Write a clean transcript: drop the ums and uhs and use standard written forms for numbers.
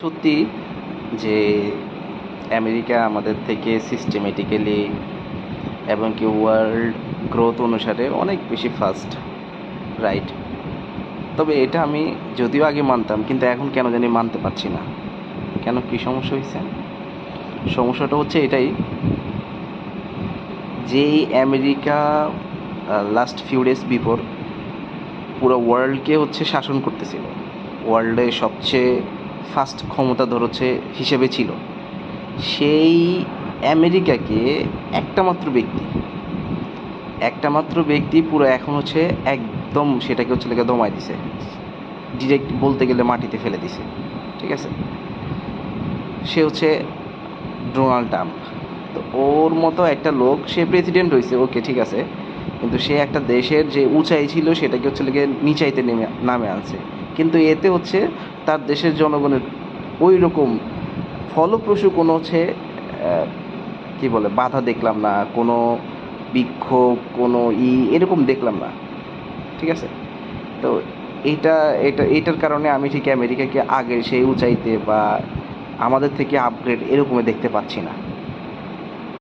সত্যি যে আমেরিকা আমাদের থেকে সিস্টেমেটিক্যালি এবং কি ওয়ার্ল্ড গ্রোথ অনুসারে অনেক বেশি ফাস্ট, রাইট? তবে এটা আমি যদিও আগে মানতাম, কিন্তু এখন কেন জানি মানতে পারছি না। কেন, কী সমস্যা হয়েছে? সমস্যাটা হচ্ছে এটাই, যেই America last few days before পুরো ওয়ার্ল্ডকে শাসন করতেছিল, ওয়ার্ল্ডে সবচেয়ে ফাস্ট ক্ষমতাধর হিসেবে ছিল, সেই আমেরিকাকে একটা মাত্র ব্যক্তি পুরো এখন একদম সেটাকে লেগে দমায় দিছে, ডিরেক্ট বলতে গেলে মাটিতে ফেলে দিছে। ঠিক আছে, সে ডোনাল্ড ট্রাম্প। তো ওর মতো একটা লোক, সে প্রেসিডেন্ট হয়েছে, ওকে ঠিক আছে, কিন্তু সে একটা দেশের যে উঁচাই ছিল সেটাকে লেগে নিচাইতে নামে আনছে। কিন্তু এতে তার দেশের জনগণের ওই রকম ফলপ্রসূ কোনো কি বলে বাধা দেখলাম না, কোনো বিক্ষোভ, কোনো এরকম দেখলাম না। ঠিক আছে, তো এইটা এটার কারণে আমি ঠিক আমেরিকাকে আগের সেই উঁচাইতে বা আমাদের থেকে আপগ্রেড এরকমই দেখতে পাচ্ছি না।